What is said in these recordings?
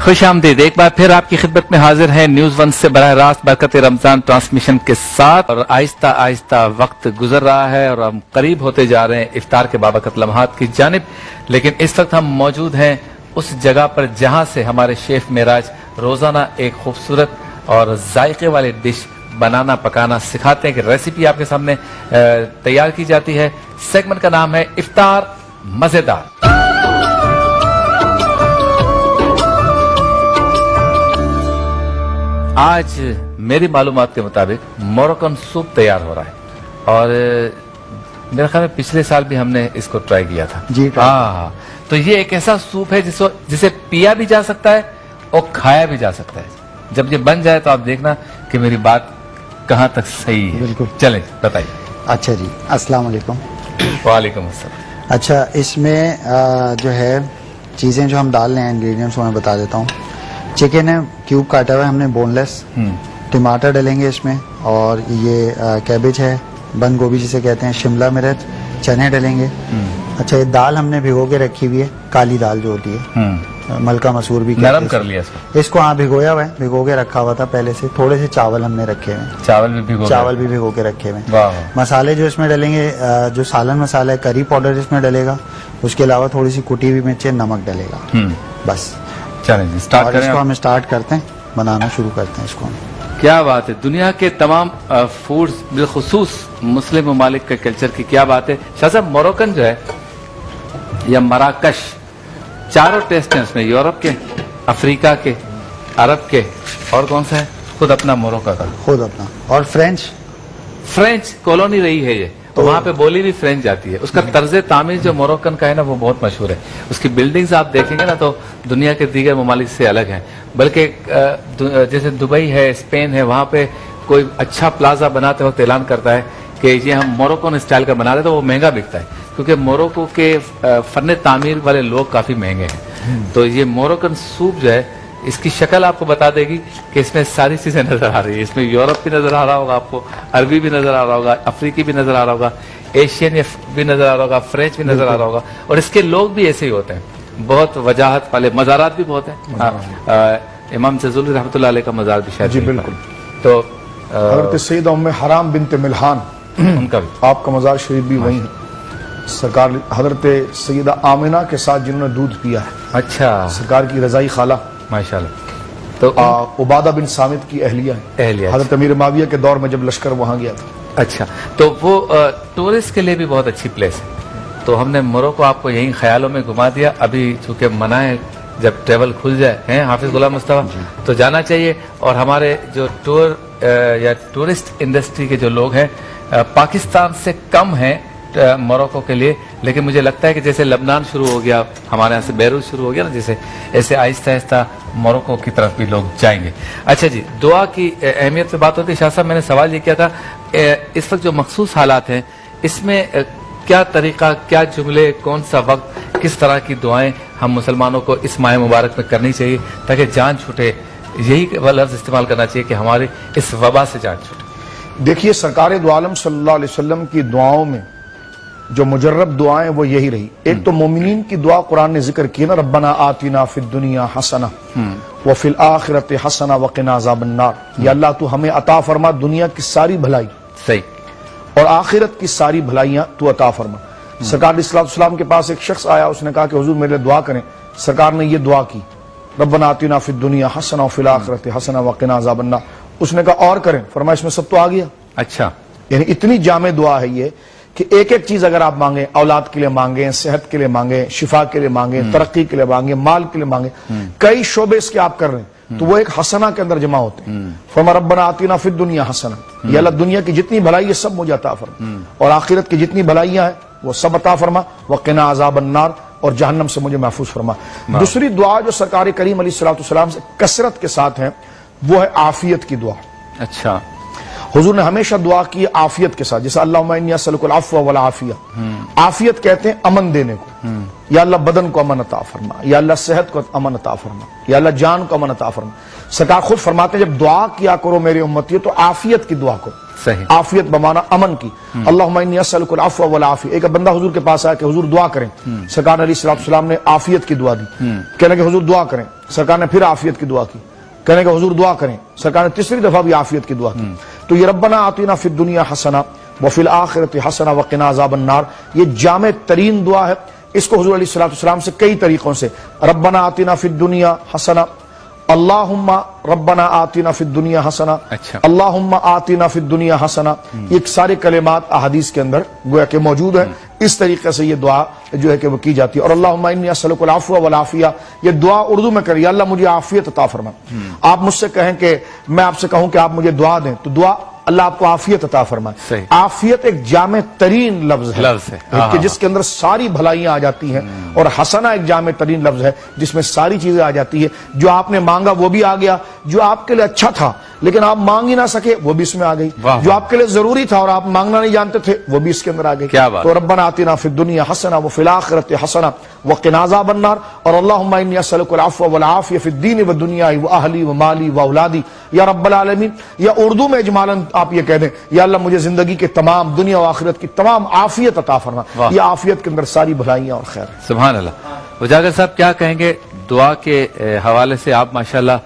خوش آمدید، ایک بار پھر آپ کی خدمت میں حاضر ہیں نیوز ون سے براہ راست برکت رمضان ٹرانسمیشن کے ساتھ، اور آہستہ آہستہ وقت گزر رہا ہے اور ہم قریب ہوتے جا رہے ہیں افطار کے بابرکت لمحات کی جانب، لیکن اس وقت ہم موجود ہیں اس جگہ پر جہاں سے ہمارے شیف معراج روزانہ ایک خوبصورت اور ذائقے والی ڈش بنانا پکانا سکھاتے ہیں کہ ریسیپی آپ کے سامنے تیار کی جاتی ہے۔ سیگمنٹ کا نام ہے افطار مزیدار۔ آج میری معلومات کے مطابق موروکن سوپ تیار ہو رہا ہے، اور میرے خیال میں پچھلے سال بھی ہم نے اس کو ٹرائی کیا تھا جی۔ ہاں، تو یہ ایک ایسا سوپ ہے جسے پیا بھی جا سکتا ہے اور کھایا بھی جا سکتا ہے۔ جب یہ بن جائے تو آپ دیکھنا کہ میری بات کہاں تک صحیح ہے۔ بالکل، چلیں بتائیے۔ اچھا جی، السلام علیکم۔ وعلیکم السلام۔ اچھا، اس میں جو ہے چیزیں جو ہم ڈال رہے ہیں انگریڈینٹس میں بتا دیتا ہوں۔ چکن ہے کیوب کاٹا ہوا ہے ہم نے بون لیس، ٹماٹر ڈلیں گے اس میں، اور یہ کیبج ہے، بند گوبھی جسے کہتے ہیں، شملہ مرچ، چنے ڈلیں گے۔ اچھا، یہ دال ہم نے بھگو کے رکھی ہوئی ہے، کالی دال جو ہوتی ہے، ملکا مسور بھی نرم کر لیا اس کو۔ ہاں، بھگویا ہوا ہے، بھگو کے رکھا ہوا تھا پہلے سے۔ تھوڑے سے چاول ہم نے رکھے ہوئے، چاول بھی بھگو کے رکھے ہوئے۔ مسالے جو اس میں ڈلیں گے، جو سالن مسالہ ہے، کری پاؤڈر اس میں ڈلے گا، اس کے علاوہ تھوڑی سی کٹی ہوئی مرچ، نمک ڈلے گا، بس۔ چلیں جی، اور اس کو ہم اسٹارٹ کرتے ہیں، بنانا شروع کرتے ہیں اس کو۔ کیا بات ہے، دنیا کے تمام فوڈز بالخصوص مسلم ممالک کے کلچر کی کیا بات ہے۔ شاہ صاحب، موروکن جو ہے یا مراکش، چاروں ٹیسٹ ہیں اس میں، یورپ کے، افریقہ کے، عرب کے، اور کون سا ہے؟ خود اپنا موروکا کا، خود اپنا، اور فرینچ کالونی رہی ہے یہ، تو وہاں پہ بولی بھی فرینچ جاتی ہے۔ اس کا طرز تعمیر جو موروکن کا ہے نا، وہ بہت مشہور ہے۔ اس کی بلڈنگز آپ دیکھیں گے نا تو دنیا کے دیگر ممالک سے الگ ہیں، بلکہ جیسے دبئی ہے، اسپین ہے، وہاں پہ کوئی اچھا پلازا بناتے وقت اعلان کرتا ہے کہ یہ ہم موروکن اسٹائل کا بنا رہے، تو وہ مہنگا بکتا ہے، کیونکہ موروکو کے فن تعمیر والے لوگ کافی مہنگے ہیں۔ تو یہ موروکن سوپ جو ہے، اس کی شکل آپ کو بتا دے گی کہ اس میں ساری چیزیں نظر آ رہی ہیں۔ اس میں یورپ بھی نظر آ رہا ہوگا آپ کو، عربی بھی نظر آ رہا ہوگا، افریقی بھی نظر آ رہا ہوگا، ایشین بھی نظر آ رہا ہوگا، فرینچ بھی نظر آ رہا ہوگا، اور اس کے لوگ بھی ایسے ہی ہوتے ہیں، بہت وجاہت والے۔ مزارات بھی بہت ہیں، امام جزولی رحمۃ اللہ علیہ کا مزار بھی شاید۔ جی بالکل۔ تو حضرت سیدہ ام حرام بنت ملحان، ان کا بھی آپ کا مزار شریف بھی وہیں ہے۔ سرکار حضرت سیدہ آمنہ کے ساتھ جنہوں نے دودھ پیا ہے، اچھا، سرکار کی رضائی خالہ، ماشاءاللہ۔ تو عبادہ بن صامت کی اہلیہ ہے، حضرت امیر معاویہ کے دور میں جب لشکر وہاں گیا تھا۔ اچھا، تو وہ ٹورسٹ کے لیے بھی بہت اچھی پلیس ہے۔ تو ہم نے موروکو آپ کو یہیں خیالوں میں گھما دیا، ابھی چونکہ منع ہے، جب ٹریول کھل جائے ہیں حافظ غلام مصطفیٰ تو جانا چاہیے۔ اور ہمارے جو ٹور یا ٹورسٹ انڈسٹری کے جو لوگ ہیں، پاکستان سے کم ہیں موروکو کے لیے، لیکن مجھے لگتا ہے کہ جیسے لبنان شروع ہو گیا، ہمارے یہاں سے بیروت شروع ہو گیا نا، جیسے ایسے آہستہ آہستہ موروکو کی طرف بھی لوگ جائیں گے۔ اچھا جی، دعا کی اہمیت پہ بات ہوتی ہے۔ شاہ صاحب، میں نے سوال یہ کیا تھا، اس وقت جو مخصوص حالات ہیں، اس میں کیا طریقہ، کیا جملے، کون سا وقت، کس طرح کی دعائیں ہم مسلمانوں کو اس ماہ مبارک میں کرنی چاہیے تاکہ جان چھوٹے؟ یہی لفظ استعمال کرنا چاہیے کہ ہماری اس وبا سے جان چھوٹے۔ دیکھیے، سرکار دو عالم صلی اللہ علیہ وسلم کی دعاؤں میں جو مجرب دعائیں وہ یہی رہی۔ ایک تو مومنین کی دعا قرآن نے ذکر کی نا، ربنا آتنا فی الدنیا حسنہ وفی الآخرۃ حسنہ وقنا عذاب النار، یا اللہ تو ہمیں عطا فرما دنیا کی ساری بھلائی، صحیح، اور آخرت کی ساری بھلائیاں تو عطا فرما۔ سرکار علیہ السلام کے پاس ایک شخص آیا، اس نے کہا کہ حضور میرے لیے دعا کریں۔ سرکار نے یہ دعا کی، ربنا آتنا فی الدنیا حسنہ وفی الآخرۃ حسنہ وقنا عذاب النار۔ اس نے کہا اور کریں، فرمایا اس میں سب تو آ گیا۔ اچھا، یعنی اتنی جامع دعا ہے یہ کہ ایک ایک چیز اگر آپ مانگیں، اولاد کے لیے مانگیں، صحت کے لیے مانگیں، شفا کے لیے مانگیں، ترقی کے لیے مانگیں، مال کے لیے مانگیں، کئی شعبے اس کے آپ کر رہے ہیں تو وہ ایک حسنہ کے اندر جمع ہوتے ہیں۔ فرمایا ربنا آتنا فی الدنیا حسنہ، یا اللہ دنیا کی جتنی بھلائی ہے سب مجھے عطا فرما، اور آخرت کی جتنی بھلائیاں ہیں وہ سب عطا فرما، وقنا عذاب النار، اور جہنم سے مجھے محفوظ فرما۔ دوسری دعا جو سرکار کریم علیہ السلام سے کثرت کے ساتھ ہیں وہ ہے عافیت کی دعا۔ اچھا، حضور نے ہمیشہ دعا کی عافیت کے ساتھ، جیسے اللہم انی اسألک العفو والعافیہ، عافیت کہتے ہیں امن دینے کو۔ یا اللہ بدن کو امن عطا فرما، یا اللہ صحت کو امن عطا فرما، یا اللہ جان کو امن عطا فرما۔ سرکار خود فرماتے ہیں جب دعا کیا کرو میرے امتیوں تو عافیت کی دعا کرو، صحیح. آفیت بمانا امن کی. اللہم انی اسألک العفو والعافیہ. ایک بندہ حضور کے پاس آیا کہ حضور دعا کریں. سرکار علیہ السلام نے عافیت کی دعا دی. کہنے کہ حضور دعا کریں. سرکار نے پھر عافیت کی دعا کی. کہنے کہ حضور دعا کریں. سرکار نے تیسری دفعہ بھی عافیت کی دعا کی. تو یہ ربنا آتینا فی الدنیا حسنہ وفی الآخرۃ حسنہ وقنا عذاب النار، یہ جامع ترین دعا ہے. اس کو حضور علیہ السلام سے کئی طریقوں سے ربنا آتینا فی الدنیا حسنہ، اللہم ربنا آتینا فی الدنیا حسنہ، اللہم آتینا فی الدنیا حسنہ، یہ سارے کلمات احادیث کے اندر گویا کہ موجود ہیں. اس طریقے سے یہ دعا جو ہے کہ وہ کی جاتی ہے. اور اللہم انی اسألک العفو والعافیہ، یہ دعا اردو میں کریں، یا اللہ مجھے عافیت عطا فرما. آپ مجھ سے کہیں کہ میں آپ سے کہوں کہ آپ مجھے دعا دیں تو دعا اللہ آپ کو عافیت عطا فرمائے. عافیت ایک جامع ترین لفظ ہے کہ جس کے اندر ساری بھلائیاں آ جاتی ہیں، اور حسنہ ایک جامع ترین لفظ ہے جس میں ساری چیزیں آ جاتی ہے. جو آپ نے مانگا وہ بھی آ گیا، جو آپ کے لیے اچھا تھا لیکن آپ مانگ ہی نہ سکے وہ بھی اس میں آ گئی، جو آپ کے لیے ضروری تھا اور آپ مانگنا نہیں جانتے تھے وہ بھی اس کے اندر آ گئی. تو ربنا آتنا فی الدنیا حسنہ وفی الآخرۃ حسنہ وقنا عذاب النار، اور اللہم انی اسألک العفو والعافیہ فی الدین والدنیا واہلی ومالی واولادی یا رب العالمین. یا اردو میں اجمالاً آپ یہ کہہ دیں یا اللہ مجھے زندگی کے تمام دنیا و آخرت کی تمام عافیت عطا فرما. یہ عافیت کے اندر ساری بھلائیاں اور خیر. سبحان اللہ. اجاگر صاحب کیا کہیں گے دعا کے حوالے سے؟ آپ ماشاءاللہ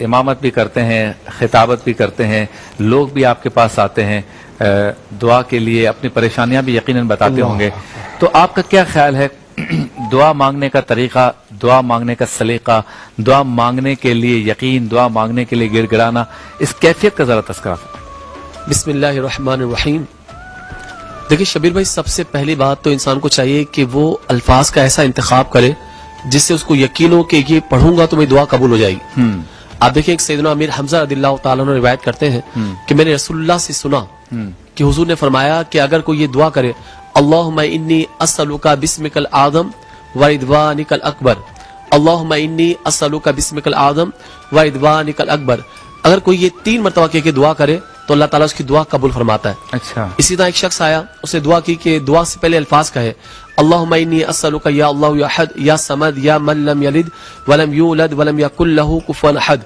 امامت بھی کرتے ہیں، خطابت بھی کرتے ہیں، لوگ بھی آپ کے پاس آتے ہیں دعا کے لیے، اپنی پریشانیاں بھی یقیناً بتاتے ہوں گے. تو آپ کا کیا خیال ہے دعا مانگنے کا طریقہ، دعا مانگنے کا سلیقہ، دعا مانگنے کے لیے یقین، دعا مانگنے کے لیے گر گرانا، اس کیفیت کا ذرا تذکرہ. بسم اللہ الرحمن الرحیم. دیکھیں شبیر بھائی، سب سے پہلی بات تو انسان کو چاہیے کہ وہ الفاظ کا ایسا انتخاب کرے جس سے اس کو یقین ہو کہ یہ پڑھوں گا تو میری دعا قبول ہو جائے گی. آپ دیکھیں ایک سیدنا امیر حمزہ رضی اللہ تعالیٰ عنہ روایت کرتے ہیں کہ میں نے رسول اللہ سے سنا کہ حضور نے فرمایا کہ اگر کوئی یہ دعا کرے اللہم انی اسألک باسمک الاعظم ورضوانک الاکبر، اللہم انی اسألک باسمک الاعظم ورضوانک الاکبر، اگر کوئی یہ 3 مرتبہ کہہ کے دعا کرے تو اللہ تعالیٰ اس کی دعا قبول فرماتا ہے. اچھا. اسی طرح ایک شخص آیا، اسے دعا کی کہ دعا سے پہلے الفاظ کہے اللہم انی اسألک یا اللہ یا احد یا صمد یا من لم یلد ولم یولد ولم یکن لہ کفوا احد.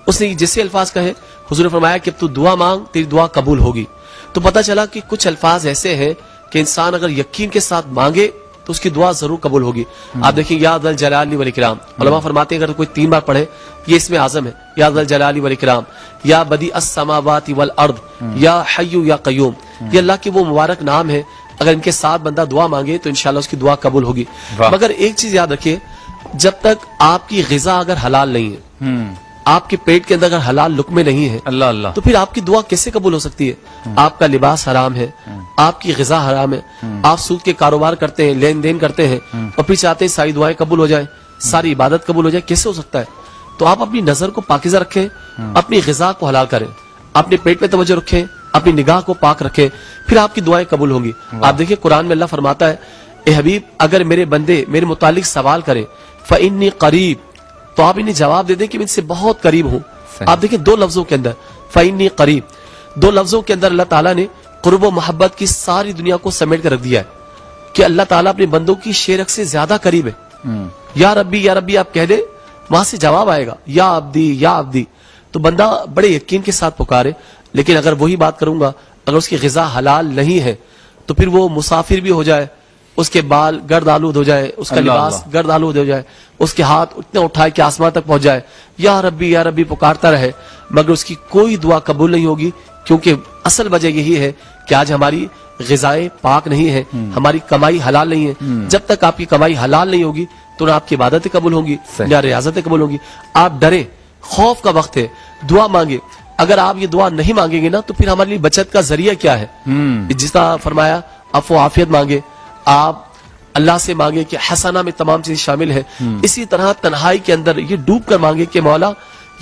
اس نے جیسے الفاظ کہے حضور نے فرمایا کہ اب تو دعا مانگ، تیری دعا قبول ہوگی. تو پتہ چلا کہ کچھ الفاظ ایسے ہیں کہ انسان اگر یقین کے ساتھ مانگے تو اس کی دعا ضرور قبول ہوگی. آپ دیکھیں یا ذا الجلال والاکرام، علماء فرماتے ہیں اگر کوئی 3 بار پڑھے یہ اس میں اعظم ہے، یا ذا الجلال والاکرام، یا بدیع السماوات والارض، یا حی یا قیوم، یہ اللہ کے وہ مبارک نام ہے. اگر ان کے ساتھ بندہ دعا مانگے تو انشاءاللہ اس کی دعا قبول ہوگی. مگر ایک چیز یاد رکھیے، جب تک آپ کی غذا اگر حلال نہیں ہے، آپ کے پیٹ کے اندر اگر حلال لقمے نہیں ہیں اللہ اللہ، تو پھر آپ کی دعا کیسے قبول ہو سکتی ہے؟ آپ کا لباس حرام ہے، آپ کی غذا حرام ہے، آپ سود کے کاروبار کرتے ہیں، لین دین کرتے ہیں، اور پھر چاہتے ہیں ساری دعائیں قبول ہو جائیں، ساری عبادت قبول ہو جائے، کیسے ہو سکتا ہے؟ تو آپ اپنی نظر کو پاکیزہ رکھیں، اپنی غذا کو حلال کریں، اپنے پیٹ پہ توجہ رکھیں، اپنی نگاہ کو پاک رکھیں، پھر آپ کی دعائیں قبول ہوں گی. آپ دیکھیں قرآن میں اللہ فرماتا ہے اے حبیب اگر میرے بندے میرے متعلق سوال کریں فإنی قریب، تو آپ انہیں جواب دے دیں کہ میں ان سے بہت قریب ہوں. آپ دیکھیں 2 لفظوں کے اندر فإنی قریب، 2 لفظوں کے اندر اللہ تعالیٰ نے قرب و محبت کی ساری دنیا کو سمیٹ کر رکھ دیا ہے کہ اللہ تعالیٰ اپنے بندوں کی شیرک سے زیادہ قریب ہے. یا ربی آپ کہہ دیں، وہاں سے جواب آئے گا یا عبدی یا عبدی. تو بندہ بڑے یقین کے ساتھ پکارے. لیکن اگر وہی بات کروں گا، اگر اس کی غذا حلال نہیں ہے تو پھر وہ مسافر بھی ہو جائے، اس کے بال گرد آلود ہو جائے، اس کا لباس گرد آلود ہو جائے، اس کے ہاتھ اتنے اٹھائے کہ آسمان تک پہنچ جائے، یا ربی پکارتا رہے، مگر اس کی کوئی دعا قبول نہیں ہوگی. کیونکہ اصل وجہ یہی ہے کہ آج ہماری غذائیں پاک نہیں ہیں، ہماری کمائی حلال نہیں ہے. جب تک آپ کی کمائی حلال نہیں ہوگی تو نہ آپ کی عبادتیں قبول ہوں گی نہ ریاضتیں قبول ہوں گی. آپ ڈریں، خوف کا وقت ہے، دعا مانگے. اگر آپ یہ دعا نہیں مانگیں گے نا تو پھر ہمارے لیے بچت کا ذریعہ کیا ہے؟ جس طرح فرمایا عفو عافیت مانگے، آپ اللہ سے مانگے کہ حسنہ میں تمام چیزیں شامل ہیں. اسی طرح تنہائی کے اندر یہ ڈوب کر مانگے کہ مولا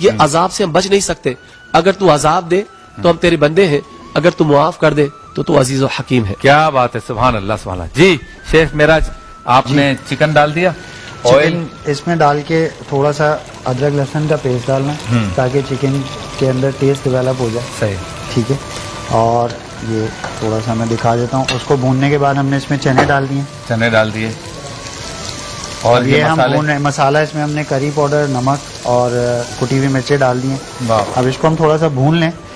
یہ عذاب سے ہم بچ نہیں سکتے، اگر تو عذاب دے تو ہم تیرے بندے ہیں، اگر تو معاف کر دے تو عزیز و حکیم ہے. کیا بات ہے، سبحان اللہ سبحان اللہ. جی شیخ معراج، آپ نے چکن ڈال دیا، چکن اس میں ڈال کے تھوڑا سا ادرک لہسن کا پیسٹ ڈالنا تاکہ چکن کے اندر ٹیسٹ ڈیولپ ہو جائے. صحیح، ٹھیک ہے. اور یہ تھوڑا سا میں دکھا دیتا ہوں. اس کو بھوننے کے بعد ہم نے اس میں چنے ڈال دیے، چنے ڈال دیے، اور یہ ہم مسالہ اس میں ہم نے کری پاؤڈر، نمک اور کٹی ہوئی مرچیں ڈال دی ہیں. اب اس کو ہم تھوڑا سا بھون لیں.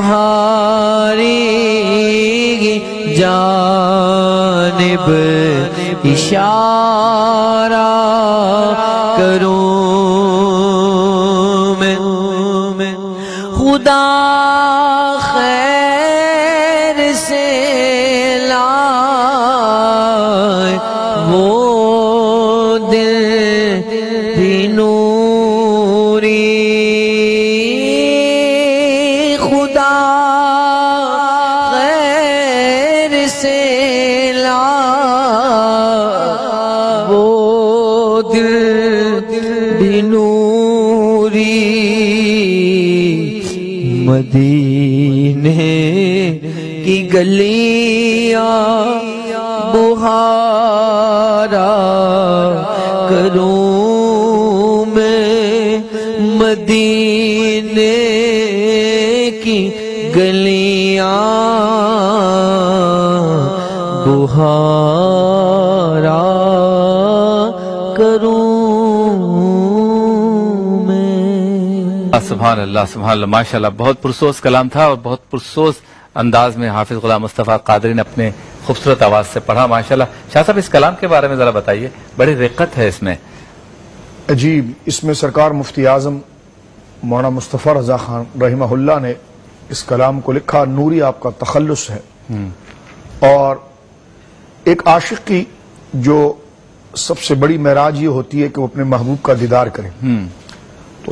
تمہاری جانب اشارہ کروں میں خدا خیر سے لائے وہ دل بھی نوری خدا خیر سے لائے وہ دل بھی نوری مدینے کی گلیاں بہارا کروں میں مدینے کی گلیاں بہارا کروں سبحان اللہ سبحان اللہ ماشاء اللہ. بہت پرسوز کلام تھا اور بہت پرسوز انداز میں حافظ غلام مصطفیٰ قادری نے اپنے خوبصورت آواز سے پڑھا ماشاء اللہ. شاہ صاحب اس کلام کے بارے میں ذرا بتائیے, بڑی رقت ہے اس میں. عجیب, اس میں سرکار مفتی اعظم مولانا مصطفیٰ رضا خان رحمہ اللہ نے اس کلام کو لکھا. نوری آپ کا تخلص ہے, اور ایک عاشق کی جو سب سے بڑی معراج یہ ہوتی ہے کہ وہ اپنے محبوب کا دیدار کرے.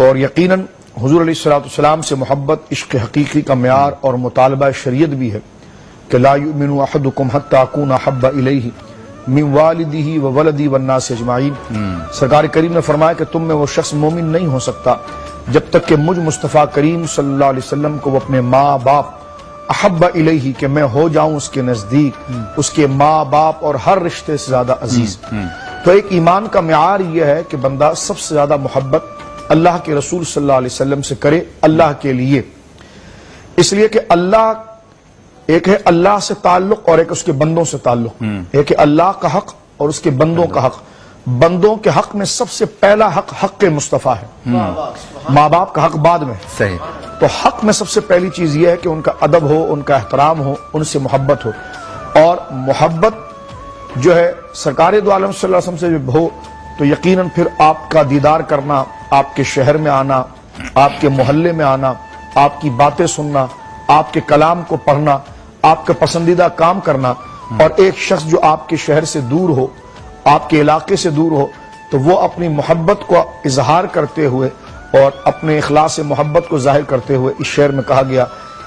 اور یقیناً حضور علیہ السلام سے محبت عشق حقیقی کا معیار اور مطالبہ شریعت بھی ہے کہ لا یؤمن احدکم حتی اکون احب الیہ من والدہ وولدہ والناس اجمعین. سرکار کریم نے فرمایا کہ تم میں وہ شخص مومن نہیں ہو سکتا جب تک کہ مجھ مصطفیٰ کریم صلی اللہ علیہ وسلم کو وہ اپنے ماں باپ احب الیہ کہ میں ہو جاؤں اس کے نزدیک, اس کے ماں باپ اور ہر رشتے سے زیادہ عزیز. تو ایک ایمان کا معیار یہ ہے کہ بندہ سب سے زیادہ محبت اللہ کے رسول صلی اللہ علیہ وسلم سے کرے اللہ کے لیے. اس لیے کہ اللہ ایک ہے اللہ سے تعلق اور ایک اس کے بندوں سے تعلق. ایک ہے اللہ کا حق اور اس کے بندوں کا حق. بندوں کے حق میں سب سے پہلا حق حق مصطفیٰ ہے, ماں باپ کا حق بعد میں. صحیح. تو حق میں سب سے پہلی چیز یہ ہے کہ ان کا ادب ہو, ان کا احترام ہو, ان سے محبت ہو. اور محبت جو ہے سرکار دو عالم صلی اللہ علیہ وسلم سے جب ہو تو یقیناً پھر آپ کا دیدار کرنا, آپ کے شہر میں آنا, آپ کے محلے میں آنا, آپ کی باتیں سننا, آپ کے کلام کو پڑھنا, آپ کا پسندیدہ کام کرنا. اور ایک شخص جو آپ کے شہر سے دور ہو, آپ کے علاقے سے دور ہو, تو وہ اپنی محبت کو اظہار کرتے ہوئے اور اپنے اخلاص محبت کو ظاہر کرتے ہوئے اس شعر میں کہا گیا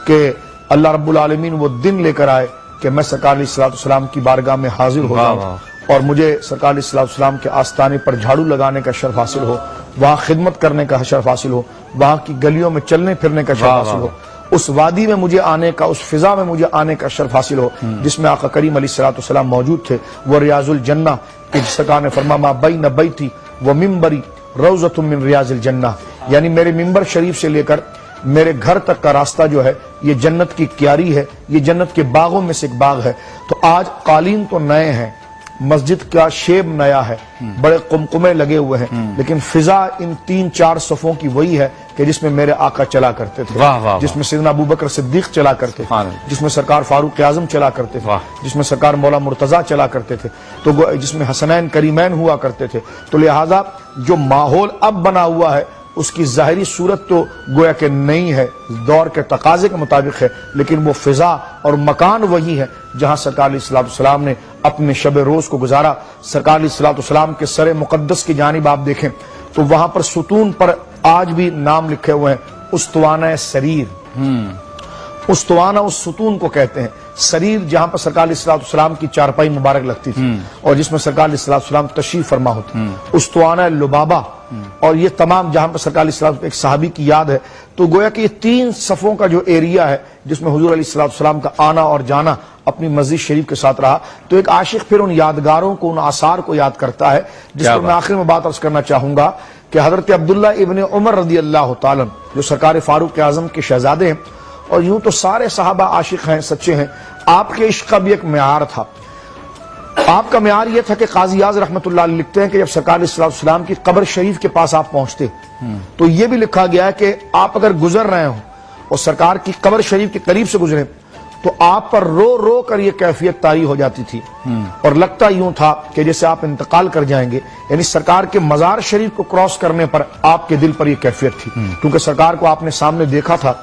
کہ اللہ رب العالمین وہ دن لے کر آئے کہ میں سرکار علیہ السلام کی بارگاہ میں حاضر ہو جاؤں اور مجھے سرکار علیہ السلام کے آستانے پر جھاڑو لگانے کا شرف حاصل ہو, وہاں خدمت کرنے کا شرف حاصل ہو, وہاں کی گلیوں میں چلنے پھرنے کا شرف حاصل ہو, اس وادی میں مجھے آنے کا, اس فضا میں مجھے آنے کا شرف حاصل ہو جس میں آقا کریم علیہ السلام موجود تھے. وہ ریاض الجنہ کہ سرکار نے فرمایا ما بین بیتی و منبری روضۃ من ریاض الجنہ, یعنی میرے منبر شریف سے لے کر میرے گھر تک کا راستہ جو ہے یہ جنت کی کیاری ہے, یہ جنت کے باغوں میں سے ایک باغ ہے. تو آج قالین تو نئے ہیں, مسجد کا شیب نیا ہے, بڑے قمقمے لگے ہوئے ہیں, لیکن فضا ان 3-4 صفوں کی وہی ہے کہ جس میں میرے آقا چلا کرتے تھے, جس میں سیدنا ابوبکر صدیق چلا کرتے تھے, جس میں سرکار فاروق اعظم چلا کرتے تھے, جس میں سرکار مولا مرتضیٰ چلا کرتے تھے, تو جس میں حسنین کریمین ہوا کرتے تھے. تو لہٰذا جو ماحول اب بنا ہوا ہے اس کی ظاہری صورت تو گویا کہ نہیں ہے, دور کے تقاضے کے مطابق ہے, لیکن وہ فضا اور مکان وہی ہے جہاں سرکار علیہ السلام نے اپنے شب روز کو گزارا. سرکار علیہ السلام کے سر مقدس کی جانب آپ دیکھیں تو وہاں پر ستون پر آج بھی نام لکھے ہوئے ہیں استوانہ سریر. استوانہ اس ستون کو کہتے ہیں. سریر جہاں پر سرکار علیہ السلام کی چارپائی مبارک لگتی تھی اور جس میں سرکار علیہ السلام تشریف فرما ہوتے. استوانہ لبابہ, اور یہ تمام جہاں پر سرکار علیہ السلام ایک صحابی کی یاد ہے. تو گویا کہ یہ 3 صفوں کا جو ایریا ہے جس میں حضور علیہ السلام کا آنا اور جانا اپنی مسجد شریف کے ساتھ رہا. تو ایک عاشق پھر ان یادگاروں کو, ان آثار کو یاد کرتا ہے, جس پر میں آخر میں بات عرض کرنا چاہوں گا کہ حضرت عبداللہ ابن عمر رضی اللہ تعالیٰ جو سرکار فاروق اعظم کے شہزادے ہیں, اور یوں تو سارے صحابہ عاشق ہیں, سچے ہیں, آپ کے عشق کا بھی ایک معیار تھا. آپ کا معیار یہ تھا کہ قاضی اعظم رحمۃ اللہ علیہ لکھتے ہیں کہ جب سرکار علیہ السلام کی قبر شریف کے پاس آپ پہنچتے تو یہ بھی لکھا گیا ہے کہ آپ اگر گزر رہے ہوں اور سرکار کی قبر شریف کے قریب سے گزرے تو آپ پر رو رو کر یہ کیفیت طاری ہو جاتی تھی اور لگتا یوں تھا کہ جیسے آپ انتقال کر جائیں گے. یعنی سرکار کے مزار شریف کو کراس کرنے پر آپ کے دل پر یہ کیفیت تھی, کیونکہ سرکار کو آپ نے سامنے دیکھا تھا,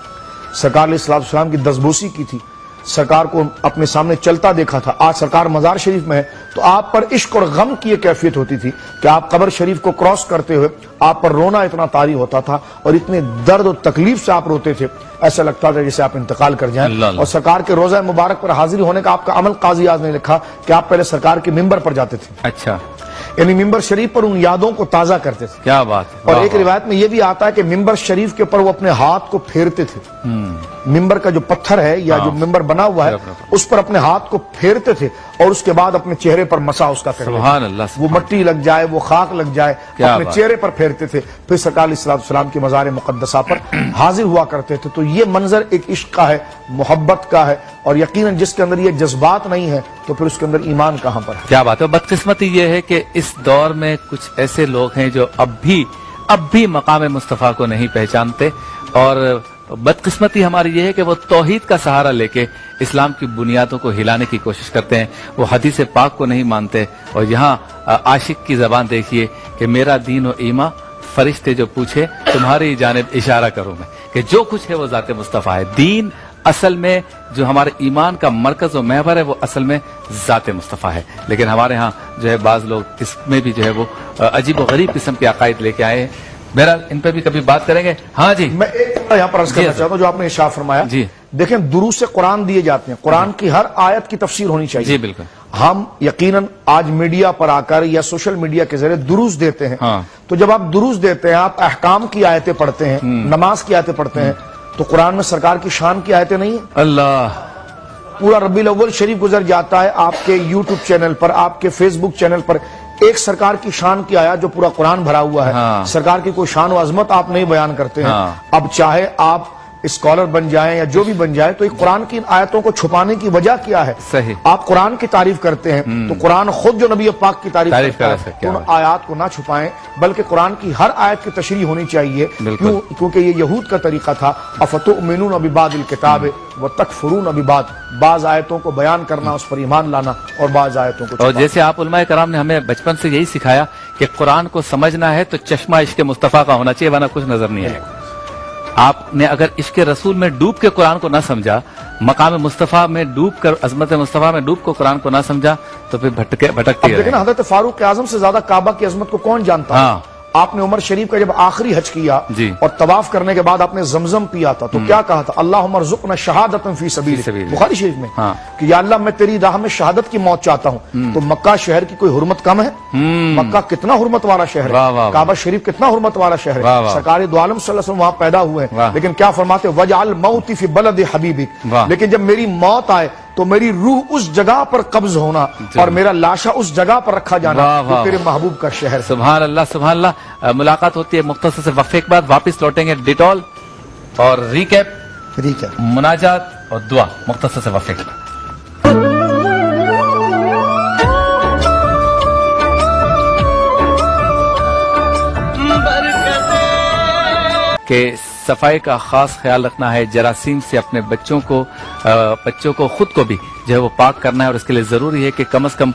سرکار علیہ السلام کی دستبوسی کی تھی, سرکار کو اپنے سامنے چلتا دیکھا تھا. آج سرکار مزار شریف میں ہے تو آپ پر عشق اور غم کی یہ کیفیت ہوتی تھی کہ آپ قبر شریف کو کراس کرتے ہوئے آپ پر رونا اتنا طاری ہوتا تھا اور اتنے درد و تکلیف سے آپ روتے تھے, ایسا لگتا تھا جیسے آپ انتقال کر جائیں. اللہ اللہ. اور سرکار کے روزہ مبارک پر حاضری ہونے کا آپ کا عمل قاضی اعظم نے لکھا کہ آپ پہلے سرکار کے ممبر پر جاتے تھے, اچھا, یعنی ممبر شریف پر ان یادوں کو تازہ کرتے تھے. کیا بات ہے. اور واہ ایک واہ. روایت میں یہ بھی آتا ہے کہ ممبر شریف کے اوپر وہ اپنے ہاتھ کو پھیرتے تھے. ممبر کا جو پتھر ہے یا جو ممبر بنا ہوا ہے اس پر اپنے ہاتھ کو پھیرتے تھے اور اس کے بعد اپنے چہرے پر مسا اس کا کرتے تھے. سبحان اللہ. وہ مٹی لگ جائے, وہ خاک لگ جائے, کیا اپنے بات. چہرے پر پھیرتے تھے, پھر سرکار علیہ السلام کے مزار مقدسہ پر حاضر ہوا کرتے تھے. تو یہ منظر ایک عشق کا ہے, محبت کا ہے, اور یقیناً جس کے اندر یہ جذبات نہیں ہے تو پھر اس کے اندر ایمان کہاں پر ہے. کیا بات ہے. بدقسمتی یہ ہے کہ اس دور میں کچھ ایسے لوگ ہیں جو اب بھی مقام مصطفیٰ کو نہیں پہچانتے, اور بدقسمتی ہماری یہ ہے کہ وہ توحید کا سہارا لے کے اسلام کی بنیادوں کو ہلانے کی کوشش کرتے ہیں. وہ حدیث پاک کو نہیں مانتے, اور یہاں عاشق کی زبان دیکھیے کہ میرا دین و ایمان فرشتے جو پوچھے تمہاری جانب اشارہ کروں میں, کہ جو کچھ ہے وہ ذات مصطفیٰ ہے. دین اصل میں جو ہمارے ایمان کا مرکز و محور ہے وہ اصل میں ذات مصطفیٰ ہے. لیکن ہمارے ہاں جو ہے بعض لوگ اس میں بھی جو ہے وہ عجیب و غریب قسم کے عقائد لے کے آئے ہیں. بہرحال ان پہ بھی کبھی بات کریں گے. ہاں جی, میں ایک یہاں پر عرض کرنا چاہتا ہوں جو آپ نے ارشاد فرمایا. جی. دیکھیں دروس قرآن دیے جاتے ہیں, قرآن کی ہر آیت کی تفسیر ہونی چاہیے. جی بالکل. ہم یقیناً آج میڈیا پر آ کر یا سوشل میڈیا کے ذریعے دروس دیتے ہیں. ہاں. تو جب آپ دروس دیتے ہیں, آپ احکام کی آیتیں پڑھتے ہیں, نماز کی آیتیں پڑھتے ہیں, تو قرآن میں سرکار کی شان کی آیتیں نہیں ہیں. اللہ. پورا ربیع الاول شریف گزر جاتا ہے, آپ کے یوٹیوب چینل پر, آپ کے فیس بک چینل پر ایک سرکار کی شان کی آیات جو پورا قرآن بھرا ہوا ہے. ہاں. سرکار کی کوئی شان و عظمت آپ نہیں بیان کرتے ہیں. ہاں. اب چاہے آپ اسکالر بن جائیں یا جو بھی بن جائے, تو ایک قرآن کی ان آیتوں کو چھپانے کی وجہ کیا ہے؟ صحیح. آپ قرآن کی تعریف کرتے ہیں تو قرآن خود جو نبی پاک کی تعریف کرتا ہے, کیا ان آیات کو نہ چھپائیں, بلکہ قرآن کی ہر آیت کی تشریح ہونی چاہیے. کیونکہ یہ یہود کا طریقہ تھا, افتؤمنون ببعض الکتاب وتکفرون ببعض, بعض آیتوں کو بیان کرنا, اس پر ایمان لانا, اور بعض آیتوں کو اور جیسے آپ علماء کرام نے ہمیں بچپن سے یہی سکھایا کہ قرآن کو سمجھنا ہے تو چشمہ عشق مصطفیٰ کا ہونا چاہیے, ورنہ کچھ نظر نہیں آئے گا. آپ نے اگر عشق رسول میں ڈوب کے قرآن کو نہ سمجھا, مقام مصطفیٰ میں ڈوب کر, عظمت مصطفیٰ میں ڈوب کو قرآن کو نہ سمجھا, تو پھر بھٹکتے دیکھیں نا, حضرت فاروق اعظم سے زیادہ کعبہ کی عظمت کو کون جانتا ہے؟ ہاں. آپ نے عمر شریف کا جب آخری حج کیا جی. اور طواف کرنے کے بعد آپ نے زمزم پیا تھا, تو کیا کہا تھا؟ اللہم ارزقنا شہادتا فی سبیلک, بخاری شریف میں, ہاں. کہ یا اللہ میں تیری راہ میں شہادت کی موت چاہتا ہوں. تو مکہ شہر کی کوئی حرمت کم ہے؟ مکہ کتنا حرمت والا شہر ہے, کعبہ شریف کتنا حرمت والا شہر ہے. سرکار دو عالم صلی اللہ علیہ وسلم وہاں پیدا ہوئے ہیں, لیکن کیا فرماتے ہیں؟ وجعل موتی فی بلد حبیبک, لیکن جب میری موت آئے تو میری روح اس جگہ پر قبض ہونا اور میرا لاشا اس جگہ پر رکھا جانا, وہ تیرے محبوب کا شہر. سبحان اللہ, سبحان اللہ. ملاقات ہوتی ہے مختصر سے وقفے کے بعد, واپس لوٹیں گے ڈیٹول اور ریکیپ, مناجات اور دعا, مختصر سے وقفے کے بعد. کہ صفائی کا خاص خیال رکھنا ہے, جراثیم سے اپنے بچوں کو خود کو بھی جو ہے وہ پاک کرنا ہے, اور اس کے لیے ضروری ہے کہ کم از کم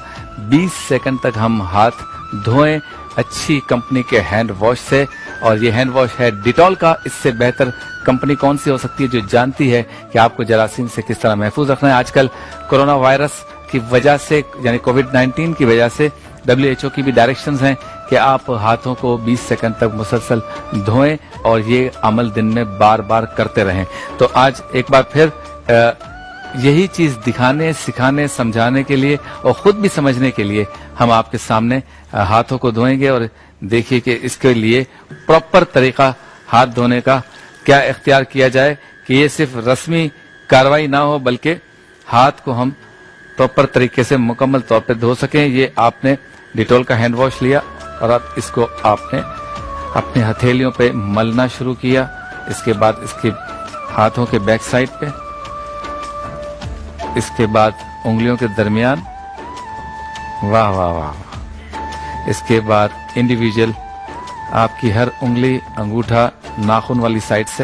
20 سیکنڈ تک ہم ہاتھ دھوئیں اچھی کمپنی کے ہینڈ واش سے. اور یہ ہینڈ واش ہے ڈیٹول کا. اس سے بہتر کمپنی کون سی ہو سکتی ہے جو جانتی ہے کہ آپ کو جراثیم سے کس طرح محفوظ رکھنا ہے. آج کل کورونا وائرس کی وجہ سے, یعنی کووڈ-19 کی وجہ سے WHO کی بھی ڈائریکشنز ہیں کہ آپ ہاتھوں کو 20 سیکنڈ تک مسلسل دھوئیں, اور یہ عمل دن میں بار بار کرتے رہیں. تو آج ایک بار پھر یہی چیز دکھانے, سکھانے, سمجھانے کے لیے اور خود بھی سمجھنے کے لیے ہم آپ کے سامنے ہاتھوں کو دھوئیں گے. اور دیکھیے کہ اس کے لیے پراپر طریقہ ہاتھ دھونے کا کیا اختیار کیا جائے کہ یہ صرف رسمی کاروائی نہ ہو, بلکہ ہاتھ کو ہم پراپر طریقے سے مکمل طور پہ دھو سکیں. یہ آپ نے ڈیٹول کا ہینڈ واش لیا اور اب اس کو آپ نے اپنے ہتھیلیوں پہ ملنا شروع کیا. اس کے بعد اس کے ہاتھوں کے بیک سائڈ پہ, اس کے بعد انگلیوں کے درمیان, واہ واہ واہ. اس کے بعد انڈیویجول آپ کی ہر انگلی, انگوٹھا, ناخن والی سائڈ سے